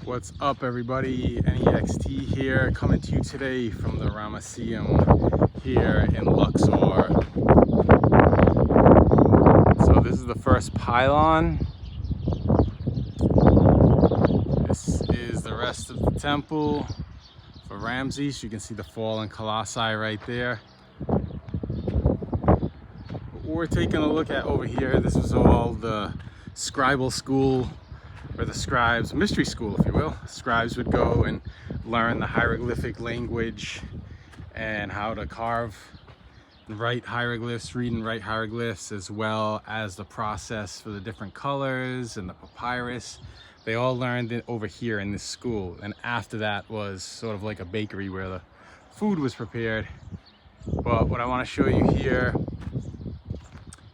What's up, everybody? Anyextee here, coming to you today from the Ramesseum here in Luxor. So this is the first pylon. This is the rest of the temple for Ramses. You can see the fallen Colossi right there. What we're taking a look at over here, this was all the scribal school, or the scribes, mystery school if you will. Scribes would go and learn the hieroglyphic language and how to carve and write hieroglyphs, read and write hieroglyphs, as well as the process for the different colors and the papyrus. They all learned it over here in this school, and after that was sort of like a bakery where the food was prepared. But what I want to show you here,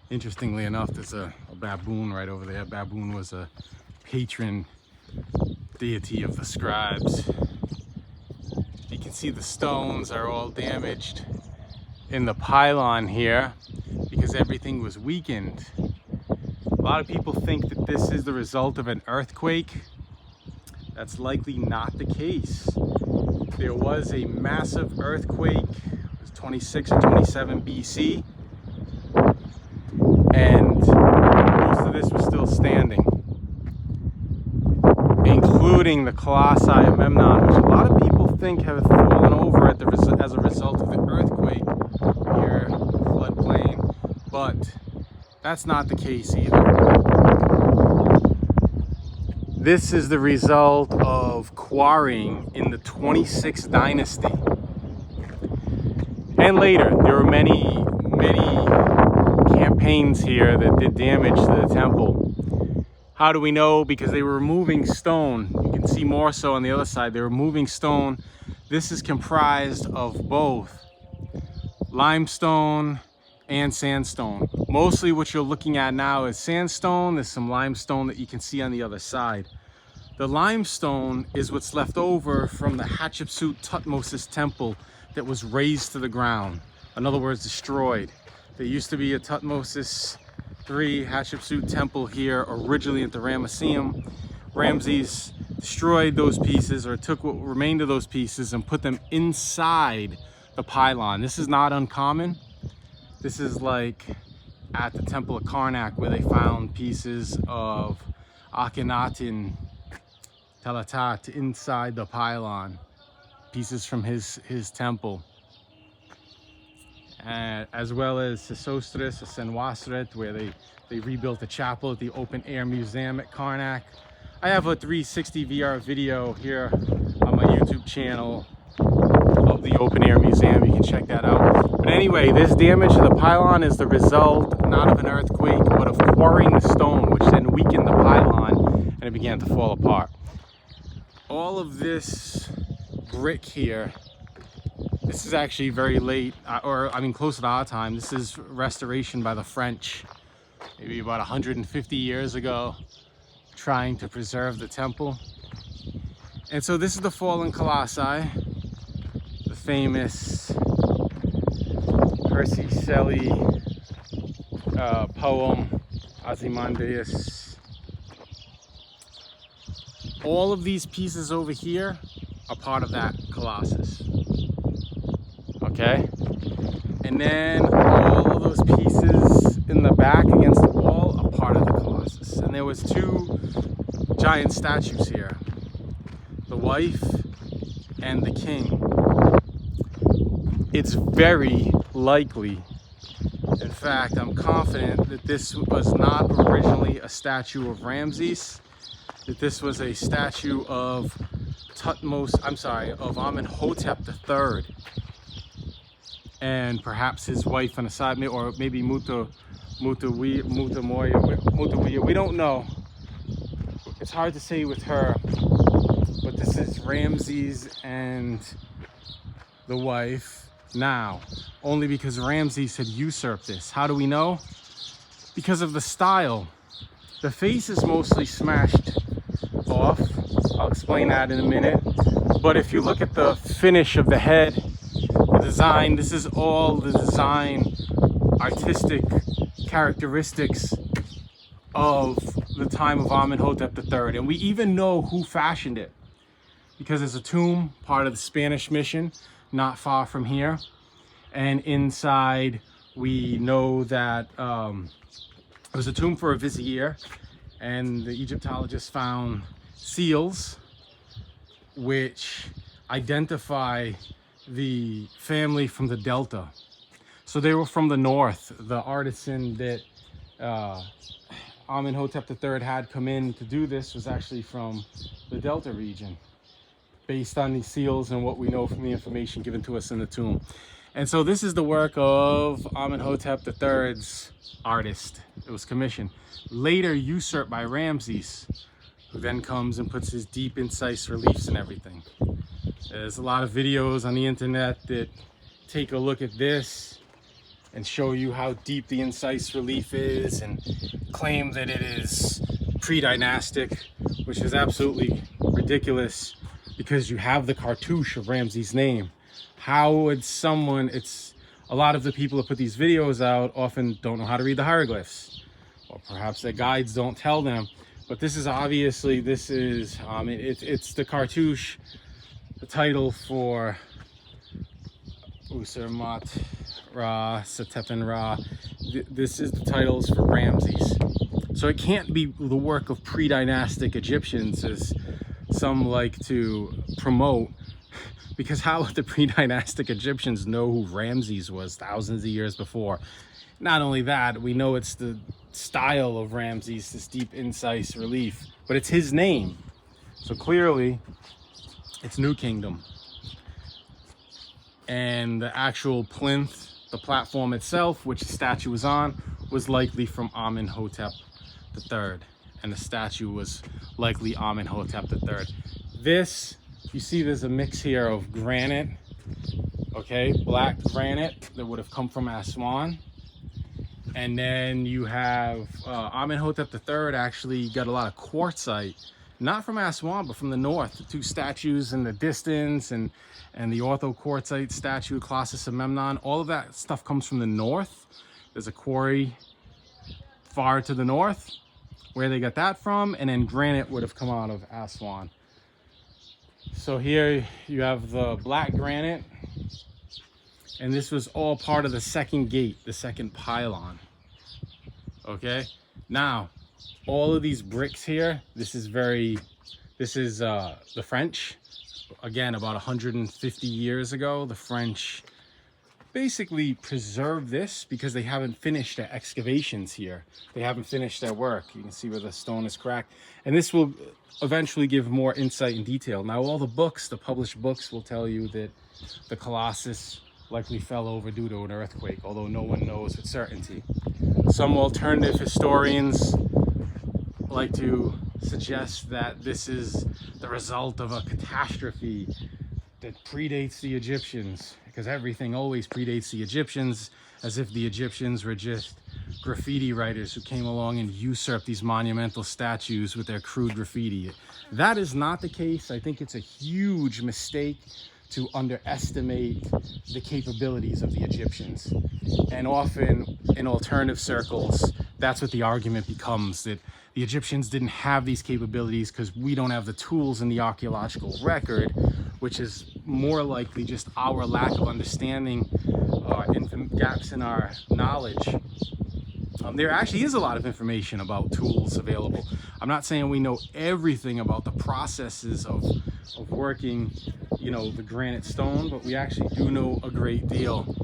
interestingly enough, there's a baboon right over there. Baboon was a patron deity of the scribes. You can see the stones are all damaged in the pylon here because everything was weakened. A lot of people think that this is the result of an earthquake. That's likely not the case. There was a massive earthquake, it was 26 or 27 BC, and most of this was still standing, including the Colossi of Memnon, which a lot of people think have fallen over as a result of the earthquake here, the floodplain, but that's not the case either. This is the result of quarrying in the 26th dynasty. And later, there were many campaigns here that did damage to the temple. How do we know? Because they were removing stone. You can see more so on the other side. They were removing stone. This is comprised of both limestone and sandstone. Mostly what you're looking at now is sandstone. There's some limestone that you can see on the other side. The limestone is what's left over from the Hatshepsut Thutmose temple that was razed to the ground. In other words, destroyed. There used to be a Thutmose III Hatshepsut temple here originally at the Ramesseum. Ramses destroyed those pieces, or took what remained of those pieces and put them inside the pylon. This is not uncommon. This is like at the Temple of Karnak, where they found pieces of Akhenaten Telatat inside the pylon, pieces from his temple. As well as Sesostris, Senwasret, where they rebuilt the chapel at the open air museum at Karnak. I have a 360 VR video here on my YouTube channel of the open air museum. You can check that out. But anyway, this damage to the pylon is the result not of an earthquake, but of quarrying the stone, which then weakened the pylon and it began to fall apart. All of this brick here, this is actually very late, close to our time. This is restoration by the French, maybe about 150 years ago, trying to preserve the temple. And so this is the fallen Colossi, the famous Percy Shelley poem, Ozymandias. All of these pieces over here are part of that Colossus. Okay, and then all of those pieces in the back against the wall are part of the Colossus. And there was two giant statues here, the wife and the king. It's very likely, in fact, I'm confident that this was not originally a statue of Ramses, that this was a statue of Amenhotep III. And perhaps his wife on the side, or maybe Mutawiya. We don't know. It's hard to say with her, but this is Ramses and the wife now, only because Ramses had usurped this. How do we know? Because of the style. The face is mostly smashed off. I'll explain that in a minute. But if you look at the finish of the head, design, this is all the design, artistic characteristics of the time of Amenhotep III. And we even know who fashioned it. because there's a tomb, part of the Spanish mission, not far from here. And inside, we know that it was a tomb for a vizier, and the Egyptologists found seals which identify the family from the Delta. So they were from the north. The artisan that Amenhotep III had come in to do this was actually from the Delta region, based on these seals and what we know from the information given to us in the tomb. And so this is the work of Amenhotep III's artist. It was commissioned, later usurped by Ramses, who then comes and puts his deep, incise reliefs and everything. There's a lot of videos on the internet that take a look at this and show you how deep the incise relief is and claim that it is pre-dynastic, which is absolutely ridiculous because you have the cartouche of Ramses' name. How would someone, a lot of the people that put these videos out often don't know how to read the hieroglyphs, or perhaps their guides don't tell them, but this is obviously, it's the cartouche, the title for Usermat Ra, Setepen Ra. This is the titles for Ramses. So it can't be the work of pre-dynastic Egyptians, as some like to promote, because how would the pre-dynastic Egyptians know who Ramses was thousands of years before? Not only that, we know it's the style of Ramses, this deep, incise relief, but it's his name. So clearly, it's New Kingdom. And the actual plinth, the platform itself, which the statue was on, was likely from Amenhotep III. And the statue was likely Amenhotep III. This, you see there's a mix here of granite, okay, black granite that would have come from Aswan. And then you have Amenhotep III actually got a lot of quartzite, not from Aswan, but from the north. The two statues in the distance and the ortho-quartzite statue, Colossi of Memnon, all of that stuff comes from the north. There's a quarry far to the north where they got that from, and then granite would have come out of Aswan. So here you have the black granite, and this was all part of the second gate, the second pylon. Okay, now all of these bricks here, this is the French. Again, about 150 years ago, the French basically preserved this because they haven't finished their excavations here. They haven't finished their work. You can see where the stone is cracked. And this will eventually give more insight and detail. Now, all the books, the published books, will tell you that the Colossus likely fell over due to an earthquake, although no one knows with certainty. Some alternative historians like to suggest that this is the result of a catastrophe that predates the Egyptians, because everything always predates the Egyptians, as if the Egyptians were just graffiti writers who came along and usurped these monumental statues with their crude graffiti. That is not the case. I think it's a huge mistake to underestimate the capabilities of the Egyptians. And often in alternative circles, that's what the argument becomes, that the Egyptians didn't have these capabilities because we don't have the tools in the archaeological record, which is more likely just our lack of understanding and gaps in our knowledge. There actually is a lot of information about tools available. I'm not saying we know everything about the processes of working, you know, the granite stone, but we actually do know a great deal.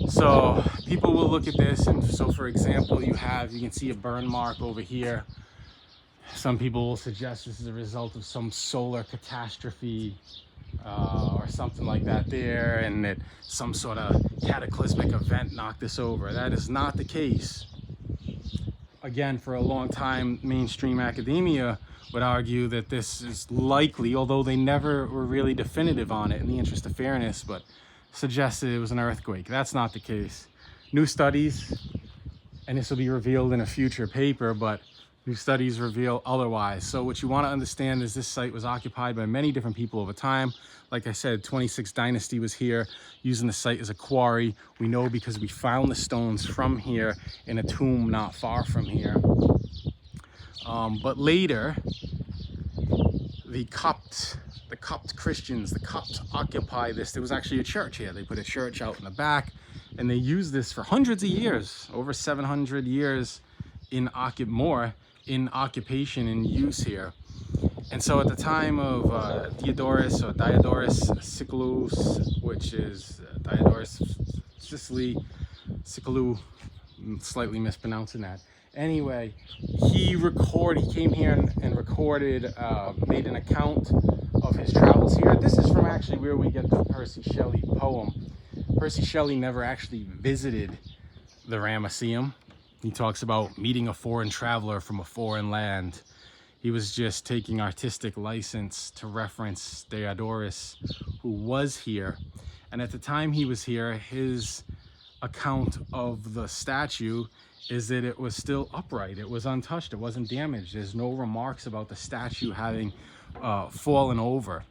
So people will look at this, and so for example, you can see a burn mark over here. Some people will suggest this is a result of some solar catastrophe or something like that there, and that some sort of cataclysmic event knocked this over. That is not the case. Again, for a long time, mainstream academia would argue that this is likely, although they never were really definitive on it in the interest of fairness, but suggested it was an earthquake. That's not the case. New studies, and this will be revealed in a future paper, but new studies reveal otherwise. So what you want to understand is this site was occupied by many different people over time. Like I said, 26th dynasty was here, using the site as a quarry. We know because we found the stones from here in a tomb not far from here. But later, the Copt the Copt Christians, the Copts occupy this. There was actually a church here. They put a church out in the back, and they used this for hundreds of years, over 700 years in occupation and use here. And so at the time of Diodorus Siculus, which is Diodorus Sicily, Siculus, slightly mispronouncing that. Anyway, he came here and recorded, made an account of his travels here. This is from actually where we get the Percy Shelley poem. Percy Shelley never actually visited the Ramesseum. He talks about meeting a foreign traveler from a foreign land. He was just taking artistic license to reference Diodorus, who was here. And at the time he was here, his account of the statue is that it was still upright. It was untouched. It wasn't damaged. There's no remarks about the statue having fallen over.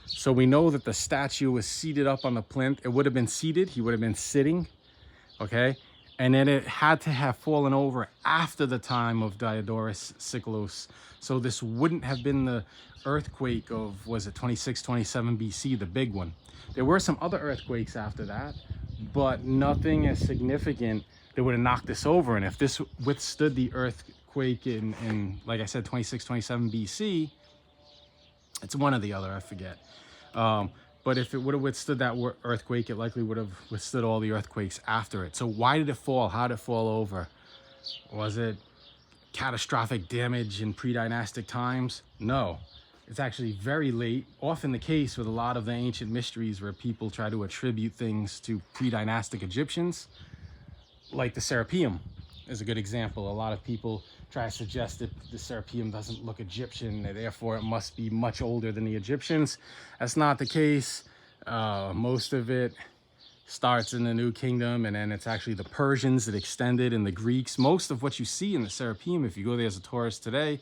So we know that the statue was seated up on the plinth. It would have been seated. He would have been sitting, okay? And then it had to have fallen over after the time of Diodorus Siculus. So this wouldn't have been the earthquake of, was it 26, 27 BC, the big one. There were some other earthquakes after that, but nothing as significant that would have knocked this over. And if this withstood the earthquake in like I said, 26, 27 BC, it's one or the other, I forget. But if it would have withstood that earthquake, it likely would have withstood all the earthquakes after it. So why did it fall? How did it fall over? Was it catastrophic damage in pre-dynastic times? No. It's actually very late, often the case with a lot of the ancient mysteries where people try to attribute things to pre-dynastic Egyptians, like the Serapeum is a good example. A lot of people try to suggest that the Serapeum doesn't look Egyptian, and therefore it must be much older than the Egyptians. That's not the case. Most of it starts in the New Kingdom, and then it's actually the Persians that extended, and the Greeks. Most of what you see in the Serapeum, if you go there as a tourist today,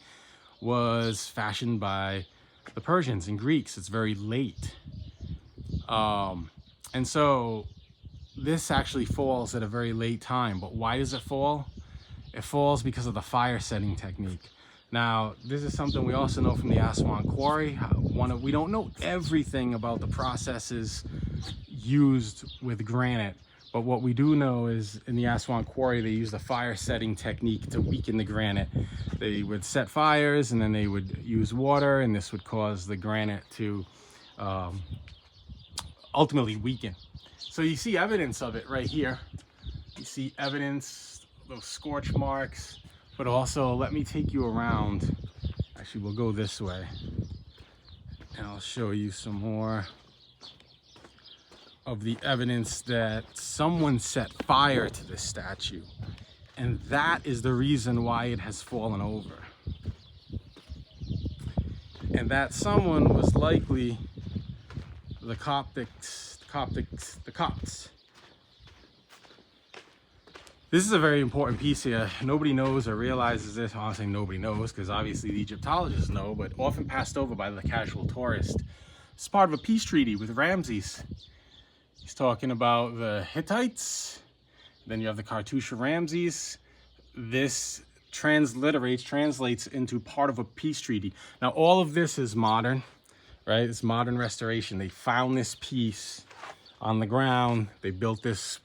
was fashioned by the Persians and Greeks. It's very late. And so this actually falls at a very late time. But why does it fall? It falls because of the fire setting technique. Now, this is something we also know from the Aswan Quarry. We don't know everything about the processes used with granite, but what we do know is in the Aswan Quarry, they used a fire setting technique to weaken the granite. They would set fires, and then they would use water, and this would cause the granite to ultimately weaken. So you see evidence of it right here. You see evidence, those scorch marks, but also let me take you around. Actually, we'll go this way, and I'll show you some more of the evidence that someone set fire to this statue, and that is the reason why it has fallen over. And that someone was likely the Copts. This is a very important piece here. Nobody knows or realizes this. Honestly, nobody knows, because obviously the Egyptologists know, but often passed over by the casual tourist. It's part of a peace treaty with Ramses. He's talking about the Hittites. Then you have the Cartouche of Ramses. This translates into part of a peace treaty. Now, all of this is modern, right? It's modern restoration. They found this piece on the ground. They built this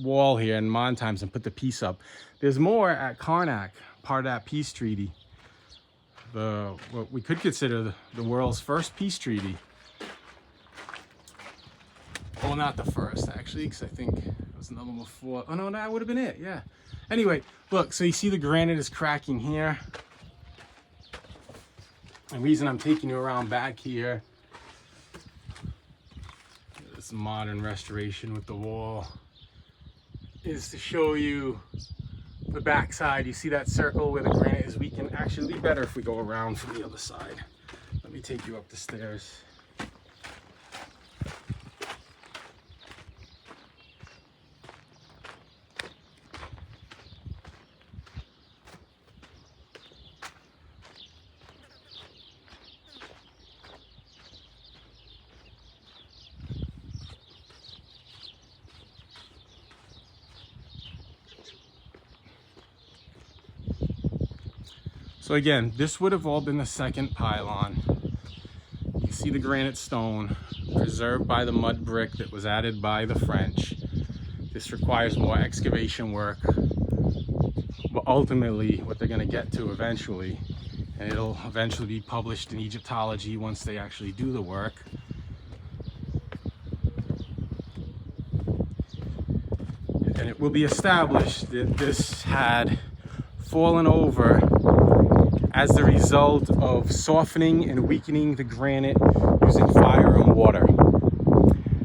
wall here in modern times and put the piece up. There's more at Karnak, part of that peace treaty. What we could consider the world's first peace treaty. Well, not the first, actually, because I think it was another one before. Oh, no, that would have been it, yeah. Anyway, look, so you see the granite is cracking here. The reason I'm taking you around back here, this modern restoration with the wall, is to show you the back side. You see that circle where the granite is weak, and actually it'd be better if we go around from the other side. Let me take you up the stairs. So again, this would have all been the second pylon. You see the granite stone preserved by the mud brick that was added by the French. This requires more excavation work, but ultimately what they're going to get to eventually, and it'll eventually be published in Egyptology once they actually do the work. And it will be established that this had fallen over as the result of softening and weakening the granite using fire and water.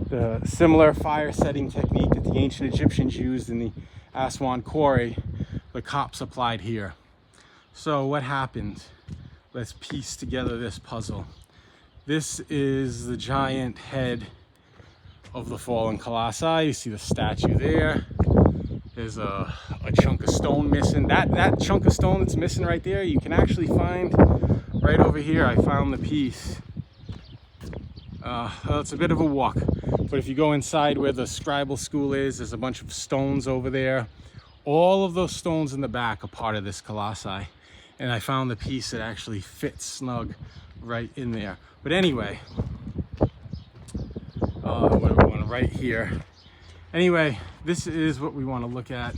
The similar fire setting technique that the ancient Egyptians used in the Aswan quarry, the Copts applied here. So what happened? Let's piece together this puzzle. This is the giant head of the fallen Colossi. You see the statue there. There's a chunk of stone missing. That chunk of stone that's missing right there, you can actually find right over here. I found the piece. Well, it's a bit of a walk, but if you go inside where the scribal school is, there's a bunch of stones over there. All of those stones in the back are part of this Colossi, and I found the piece that actually fits snug right in there. But anyway, what do we want to write here? Anyway, this is what we want to look at.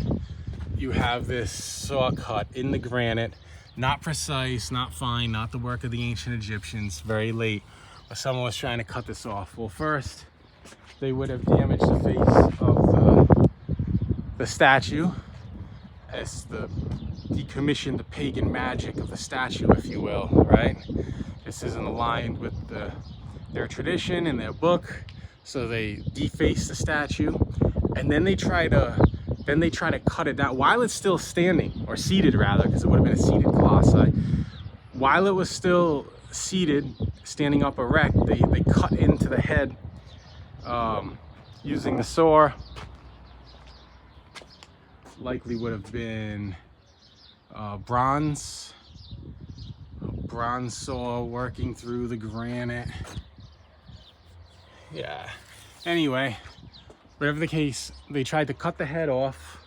You have this saw cut in the granite, not precise, not fine, not the work of the ancient Egyptians, very late. But someone was trying to cut this off. Well, first, they would have damaged the face of the statue, as decommissioned the pagan magic of the statue, if you will, right? This isn't aligned with their tradition and their book, so they deface the statue, and then they try to cut it down while it's still standing, or seated rather, because it would have been a seated Colossi. While it was still seated, standing up erect, they cut into the head using the saw. Likely would have been bronze saw working through the granite. Yeah, anyway, whatever the case, they tried to cut the head off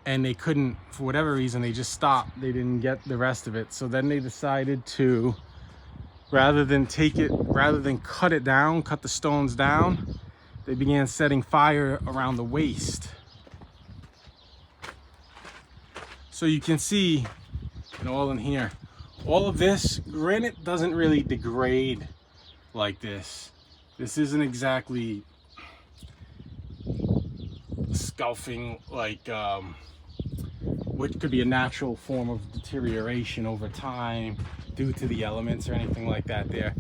and they couldn't, for whatever reason. They just stopped. They didn't get the rest of it. So then they decided to, rather than cut it down, cut the stones down, they began setting fire around the waist. So you can see, and all in here, all of this granite doesn't really degrade like this. This isn't exactly sculpting like which could be a natural form of deterioration over time due to the elements or anything like that there.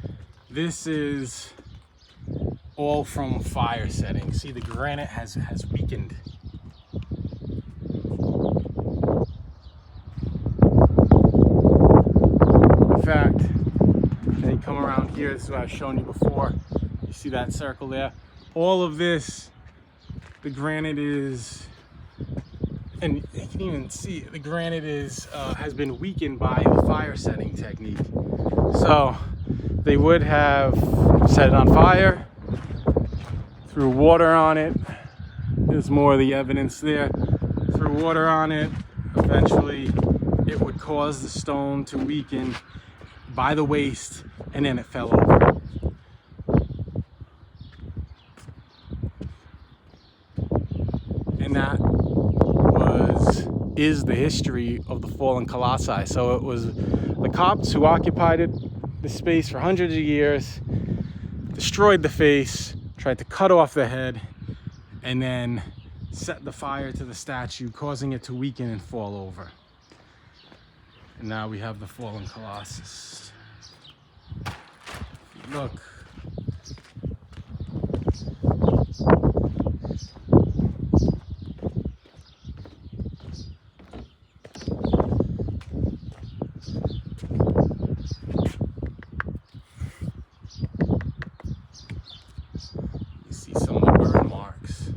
This is all from fire setting. See, the granite has weakened. In fact, then you come around here, this is what I've shown you before. You see that circle there? All of this, the granite is, and you can even see the granite is has been weakened by the fire setting technique. So they would have set it on fire, threw water on it. There's more of the evidence there. Threw water on it. Eventually it would cause the stone to weaken by the waist, and then it fell over. And that is the history of the fallen Colossi. So it was the Copts who occupied the space for hundreds of years, destroyed the face, tried to cut off the head, and then set the fire to the statue, causing it to weaken and fall over. And now we have the fallen Colossus. Look. You see some of the burn marks.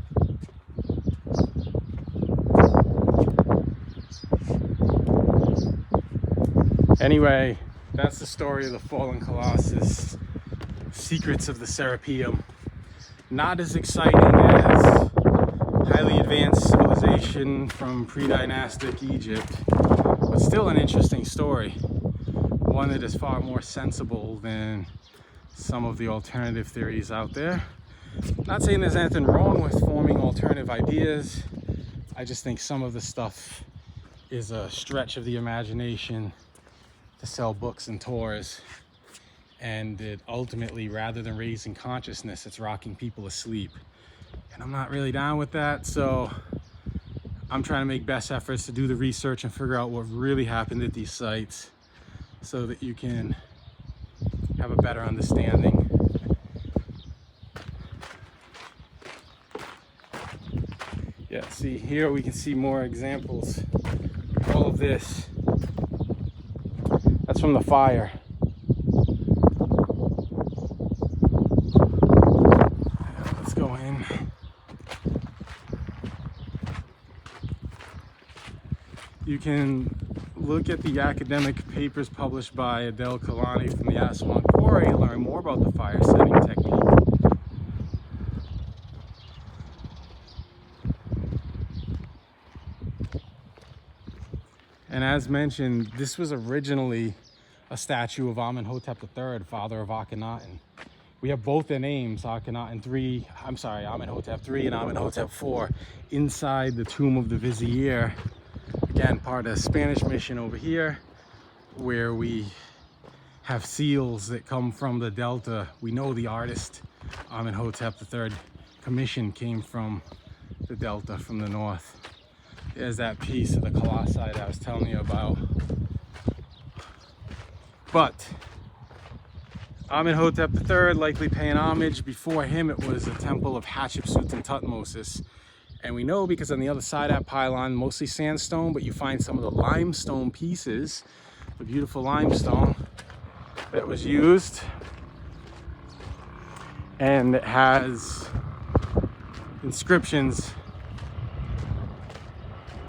Anyway, that's the story of the fallen Colossus. Secrets of the Ramesseum. Not as exciting as highly advanced civilization from pre-dynastic Egypt, but still an interesting story. One that is far more sensible than some of the alternative theories out there. Not saying there's anything wrong with forming alternative ideas. I just think some of the stuff is a stretch of the imagination to sell books and tours. And it ultimately, rather than raising consciousness, it's rocking people asleep. And I'm not really down with that. So I'm trying to make best efforts to do the research and figure out what really happened at these sites so that you can have a better understanding. Yeah, see here we can see more examples. All of this, that's from the fire. Let's go in. You can look at the academic papers published by Adept from the Aswan Quarry and learn more about the fire setting technique. And as mentioned, this was originally a statue of Amenhotep III, father of Akhenaten. We have both their names, Amenhotep III and Amenhotep IV, inside the tomb of the Vizier. Again, part of the Spanish mission over here, where we have seals that come from the Delta. We know the artist Amenhotep III commission came from the Delta, from the north. There's that piece of the Colossi that I was telling you about. But Amenhotep III likely paying homage. Before him, it was a temple of Hatshepsut and Tutmosis. And we know because on the other side of that pylon, mostly sandstone, but you find some of the limestone pieces, the beautiful limestone that was used. And it has inscriptions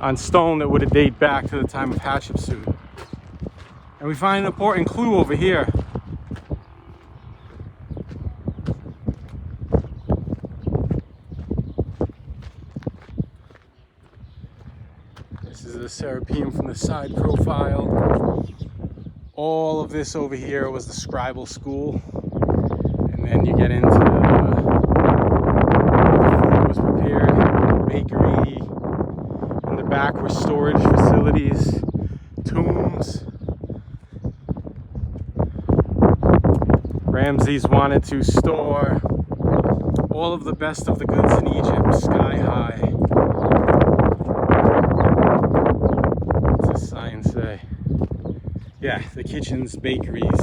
on stone that would date back to the time of Hatshepsut. And we find an important clue over here. This is the Serapeum from the side profile. All of this over here was the scribal school. And then you get into where the food was prepared, bakery. In the back were storage facilities, tombs. Ramses wanted to store all of the best of the goods in Egypt, sky high. What's this sign say? Yeah, the kitchens, bakeries,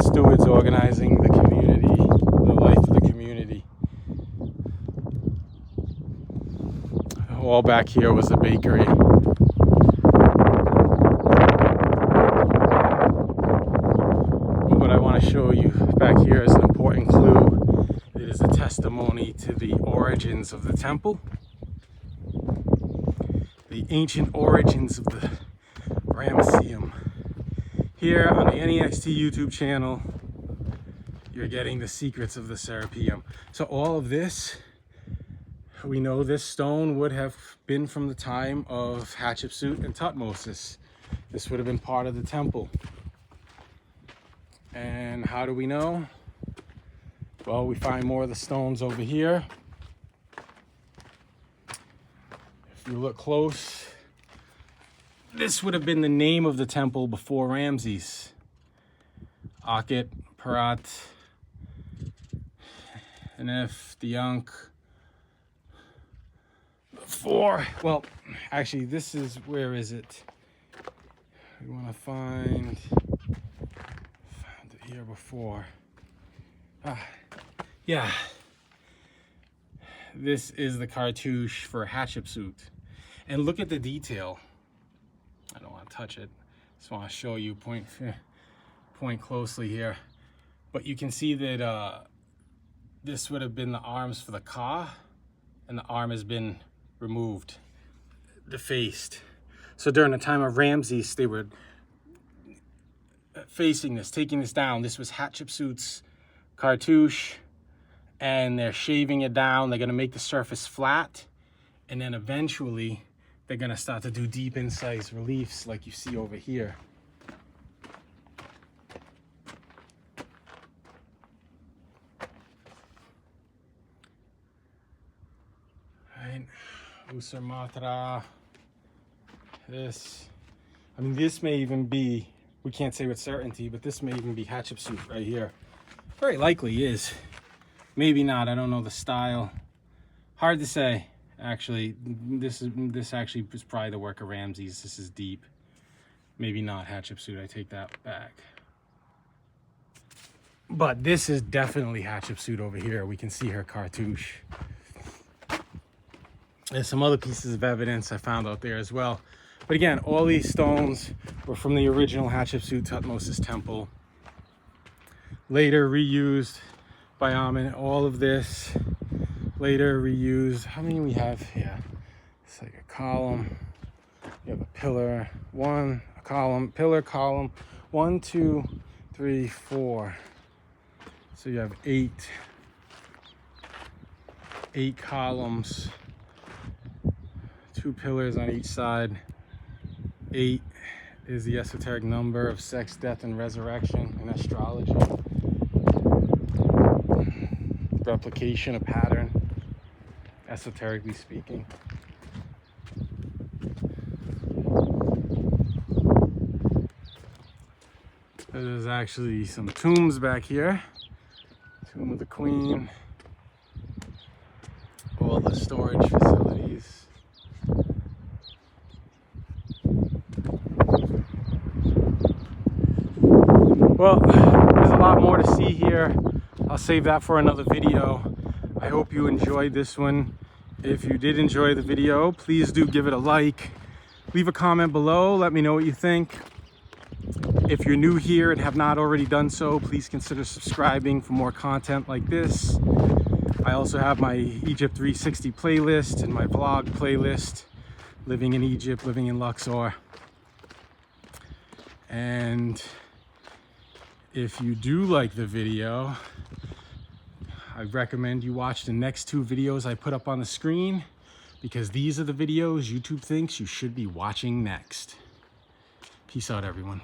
stewards organizing the community, the life of the community. All back here was the bakery. What I want to show you back here is an important clue. It is a testimony to the origins of the temple, the ancient origins of the Ramesseum. Here on the Anyextee YouTube channel, you're getting the secrets of the Serapeum. So all of this, we know this stone would have been from the time of Hatshepsut and Tutmosis. This would have been part of the temple. And how do we know? Well, we find more of the stones over here. If you look close, this would have been the name of the temple before Ramses. Akhet, Parat, Enef, Diank. Well, actually, this is, where is it? We want to find it here before. Yeah. This is the cartouche for Hatshepsut. And look at the detail. I don't want to touch it. Just want to show you, point closely here. But you can see that this would have been the arms for the Ka, and the arm has been removed, defaced. So during the time of Ramses, they were facing this, taking this down. This was Hatshepsut's cartouche, and they're shaving it down. They're going to make the surface flat, and then eventually they're going to start to do deep incised reliefs like you see over here. Usurmatra. This, I mean, this may even be, we can't say with certainty, but this may even be Hatshepsut right here. Very likely is. Maybe not, I don't know the style. Hard to say, actually. This actually is probably the work of Ramses. This is deep. Maybe not Hatshepsut, I take that back. But this is definitely Hatshepsut over here. We can see her cartouche. There's some other pieces of evidence I found out there as well. But again, all these stones were from the original Hatshepsut Thutmose temple. Later reused by Amen. All of this later reused. How many we have here? It's like a column. You have a pillar, a column, pillar, column. 1, 2, 3, 4. So you have eight columns, 2 pillars on each side. 8 is the esoteric number of sex, death, and resurrection in astrology. Replication, a pattern, esoterically speaking. There's actually some tombs back here. Tomb of the Queen. All the storage facilities. Well, there's a lot more to see here. I'll save that for another video. I hope you enjoyed this one. If you did enjoy the video, please do give it a like. Leave a comment below. Let me know what you think. If you're new here and have not already done so, please consider subscribing for more content like this. I also have my Egypt 360 playlist and my vlog playlist, living in Egypt, living in Luxor. And if you do like the video, I recommend you watch the next 2 videos I put up on the screen, because these are the videos YouTube thinks you should be watching next. Peace out, everyone.